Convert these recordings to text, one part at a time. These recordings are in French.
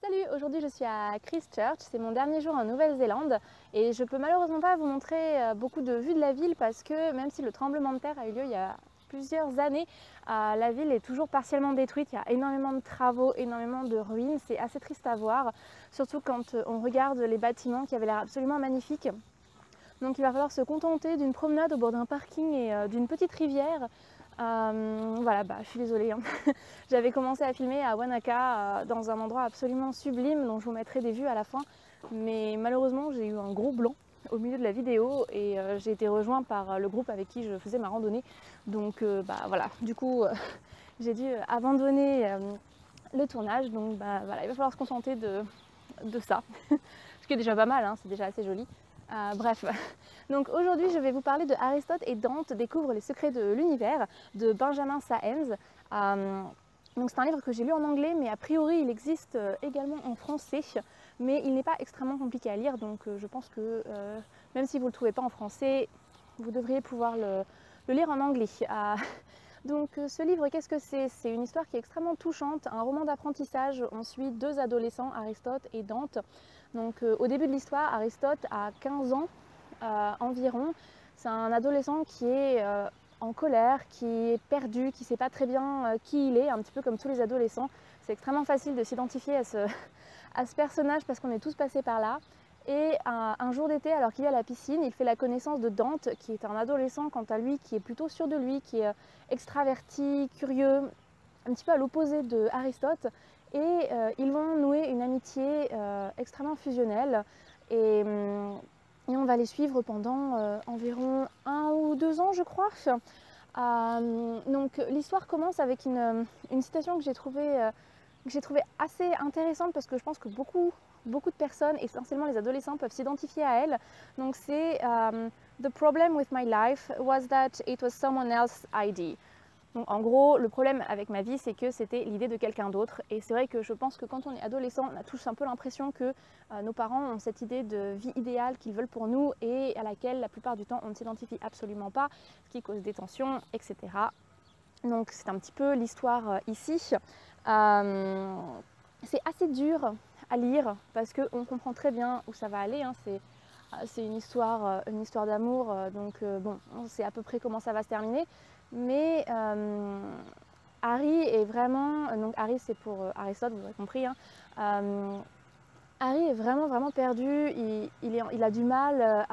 Salut, aujourd'hui je suis à Christchurch, c'est mon dernier jour en Nouvelle-Zélande et je peux malheureusement pas vous montrer beaucoup de vues de la ville parce que même si le tremblement de terre a eu lieu il y a plusieurs années, la ville est toujours partiellement détruite, il y a énormément de travaux, énormément de ruines, c'est assez triste à voir, surtout quand on regarde les bâtiments qui avaient l'air absolument magnifiques. Donc il va falloir se contenter d'une promenade au bord d'un parking et d'une petite rivière. Voilà, je suis désolée, hein. J'avais commencé à filmer à Wanaka dans un endroit absolument sublime dont je vous mettrai des vues à la fin. Mais malheureusement, j'ai eu un gros blanc au milieu de la vidéo et j'ai été rejointe par le groupe avec qui je faisais ma randonnée. Donc voilà, du coup, j'ai dû abandonner le tournage. Donc voilà, il va falloir se contenter de ça. Ce qui est déjà pas mal, hein, c'est déjà assez joli. Bref, donc aujourd'hui je vais vous parler de Aristote et Dante découvrent les secrets de l'univers de Benjamin Sáenz. Donc c'est un livre que j'ai lu en anglais, mais a priori il existe également en français, mais il n'est pas extrêmement compliqué à lire, donc je pense que même si vous ne le trouvez pas en français, vous devriez pouvoir le lire en anglais. Donc ce livre, qu'est-ce que c'est? C'est une histoire qui est extrêmement touchante, un roman d'apprentissage. On suit deux adolescents, Aristote et Dante. Donc au début de l'histoire, Aristote a 15 ans environ. C'est un adolescent qui est en colère, qui est perdu, qui ne sait pas très bien qui il est, un petit peu comme tous les adolescents. C'est extrêmement facile de s'identifier à ce personnage parce qu'on est tous passés par là. Et un jour d'été, alors qu'il est à la piscine, il fait la connaissance de Dante, qui est un adolescent quant à lui, qui est plutôt sûr de lui, qui est extraverti, curieux, un petit peu à l'opposé de Aristote. Et ils vont nouer une amitié extrêmement fusionnelle. Et, on va les suivre pendant environ 1 ou 2 ans, je crois. Donc l'histoire commence avec une citation que j'ai trouvée assez intéressante parce que je pense que beaucoup de personnes, essentiellement les adolescents, peuvent s'identifier à elle. Donc c'est The problem with my life was that it was someone else's idea. Donc en gros, le problème avec ma vie, c'est que c'était l'idée de quelqu'un d'autre. Et c'est vrai que je pense que quand on est adolescent, on a tous un peu l'impression que nos parents ont cette idée de vie idéale qu'ils veulent pour nous et à laquelle la plupart du temps on ne s'identifie absolument pas, ce qui cause des tensions, etc. Donc c'est un petit peu l'histoire ici. C'est assez dur à lire parce qu'on comprend très bien où ça va aller, hein. C'est une histoire d'amour, donc bon, on sait à peu près comment ça va se terminer. Mais Harry est vraiment, donc Harry c'est pour Aristote, vous avez compris, hein. Harry est vraiment perdu, il a du mal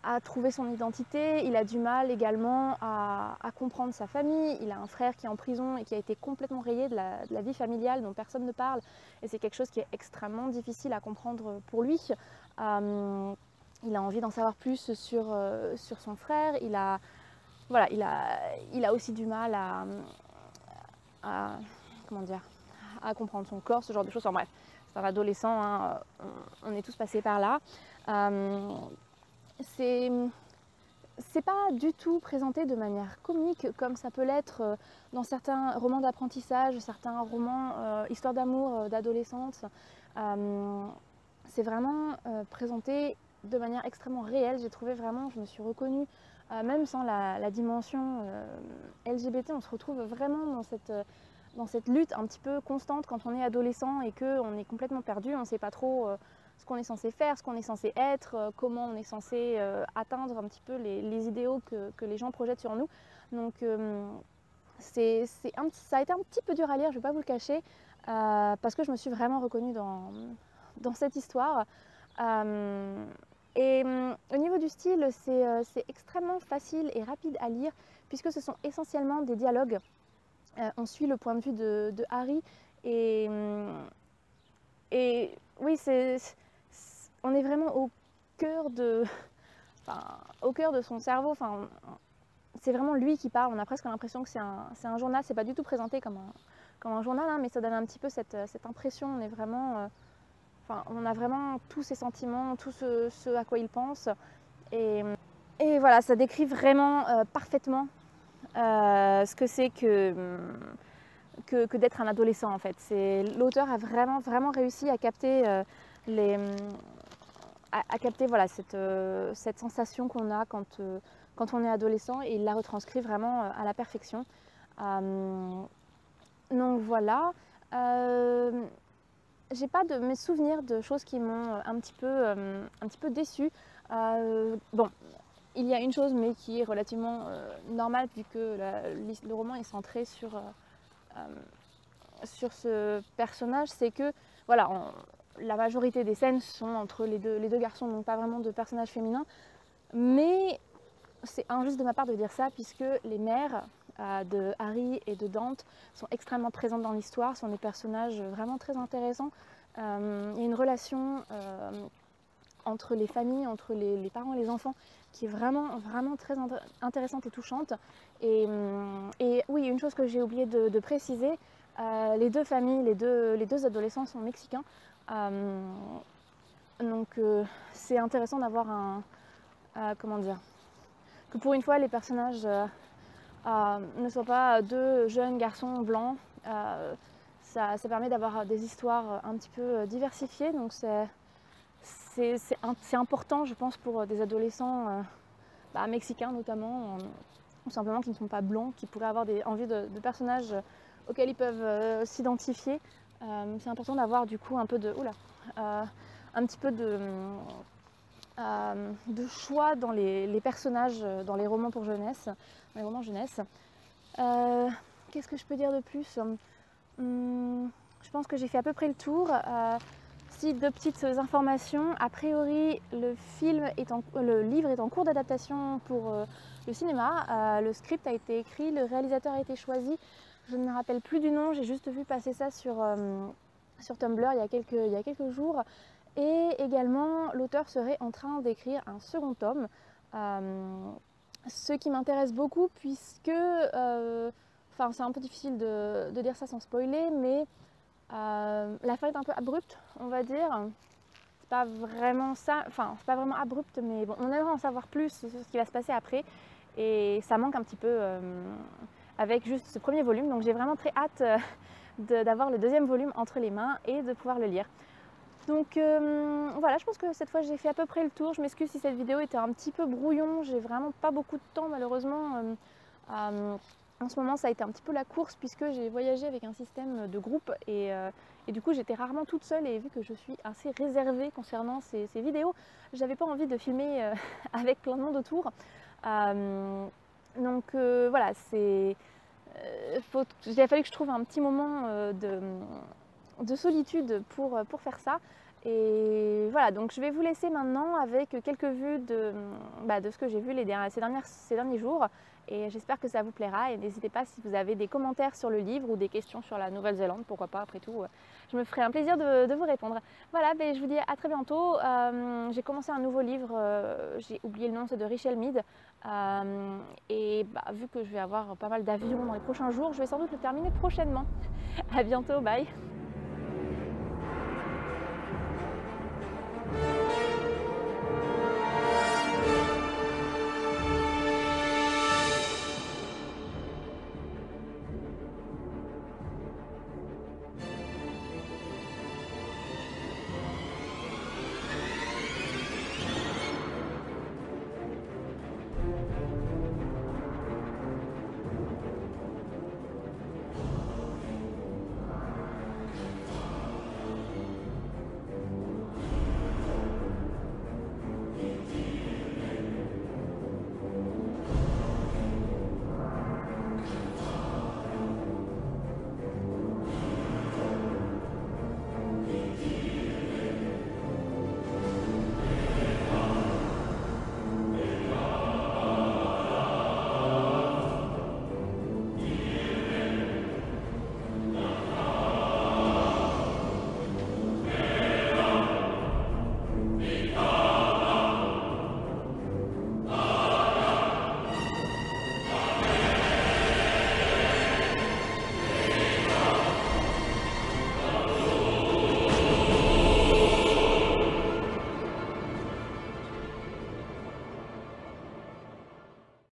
à trouver son identité, il a du mal également à comprendre sa famille, il a un frère qui est en prison et qui a été complètement rayé de la vie familiale dont personne ne parle et c'est quelque chose qui est extrêmement difficile à comprendre pour lui. Il a envie d'en savoir plus sur son frère, voilà, il a aussi du mal comment dire, à comprendre son corps, ce genre de choses. Enfin bref, c'est un adolescent, hein, on est tous passés par là. C'est pas du tout présenté de manière comique comme ça peut l'être dans certains romans d'apprentissage, certains romans histoire d'amour d'adolescente. C'est vraiment présenté de manière extrêmement réelle. J'ai trouvé vraiment, je me suis reconnue, même sans la dimension LGBT, on se retrouve vraiment dans cette lutte un petit peu constante quand on est adolescent et qu'on est complètement perdu, on ne sait pas trop ce qu'on est censé faire, ce qu'on est censé être, comment on est censé atteindre un petit peu les idéaux que les gens projettent sur nous. Donc ça a été un petit peu dur à lire, je ne vais pas vous le cacher, parce que je me suis vraiment reconnue dans cette histoire. Et au niveau du style, c'est extrêmement facile et rapide à lire, puisque ce sont essentiellement des dialogues. On suit le point de vue de Harry, et oui, on est vraiment cœur de, au cœur de son cerveau. C'est vraiment lui qui parle. On a presque l'impression que c'est un journal. C'est pas du tout présenté comme un journal, hein, mais ça donne un petit peu cette impression. On est vraiment, on a vraiment tous ses sentiments, tout ce à quoi il pense. Et voilà, ça décrit vraiment parfaitement ce que c'est que d'être un adolescent en fait. L'auteur a vraiment réussi à capter à capter voilà, cette sensation qu'on a quand on est adolescent et il la retranscrit vraiment à la perfection. Donc voilà. j'ai pas de mes souvenirs de choses qui m'ont un petit peu déçue. Bon, il y a une chose, mais qui est relativement normale, vu que le roman est centré sur ce personnage, c'est que voilà, la majorité des scènes sont entre les deux garçons, donc pas vraiment de personnages féminins. Mais c'est injuste de ma part de dire ça, puisque les mères de Harry et de Dante sont extrêmement présentes dans l'histoire, sont des personnages vraiment très intéressants. Il y a une relation entre les familles, entre les parents et les enfants, qui est vraiment très intéressante et touchante. Et oui, une chose que j'ai oublié de préciser, les deux familles, les deux adolescents sont mexicains. Donc c'est intéressant d'avoir comment dire, que pour une fois les personnages ne soient pas deux jeunes garçons blancs. Ça permet d'avoir des histoires un petit peu diversifiées, donc c'est important, je pense, pour des adolescents mexicains notamment, ou simplement qui ne sont pas blancs, qui pourraient avoir envie de personnages auxquels ils peuvent s'identifier. C'est important d'avoir du coup un peu un petit peu de choix dans les personnages, dans les romans pour jeunesse, dans les romans jeunesse. Qu'est-ce que je peux dire de plus? Je pense que j'ai fait à peu près le tour. Si deux petites informations, a priori le livre est en cours d'adaptation pour le cinéma. Le script a été écrit, le réalisateur a été choisi. Je ne me rappelle plus du nom, j'ai juste vu passer ça sur Tumblr il y a quelques jours. Et également, l'auteur serait en train d'écrire un second tome, ce qui m'intéresse beaucoup puisque, c'est un peu difficile de dire ça sans spoiler, mais la fin est un peu abrupte, on va dire. C'est pas vraiment ça, c'est pas vraiment abrupte, mais bon, on aimerait en savoir plus sur ce qui va se passer après, et ça manque un petit peu avec juste ce premier volume. Donc j'ai vraiment très hâte d'avoir le deuxième volume entre les mains et de pouvoir le lire. Donc voilà, je pense que cette fois j'ai fait à peu près le tour. Je m'excuse si cette vidéo était un petit peu brouillon, j'ai vraiment pas beaucoup de temps malheureusement. En ce moment ça a été un petit peu la course, puisque j'ai voyagé avec un système de groupe et du coup j'étais rarement toute seule, et vu que je suis assez réservée concernant ces vidéos, j'avais pas envie de filmer avec plein de monde autour. Donc voilà, il a fallu que je trouve un petit moment de solitude pour faire ça. Et voilà, donc je vais vous laisser maintenant avec quelques vues de ce que j'ai vu ces derniers jours, et j'espère que ça vous plaira. Et n'hésitez pas, si vous avez des commentaires sur le livre ou des questions sur la Nouvelle-Zélande, pourquoi pas, après tout, je me ferai un plaisir de vous répondre. Voilà, je vous dis à très bientôt. J'ai commencé un nouveau livre, j'ai oublié le nom, c'est de Richelle Mead. Et vu que je vais avoir pas mal d'avions dans les prochains jours, je vais sans doute le terminer prochainement. À bientôt, bye!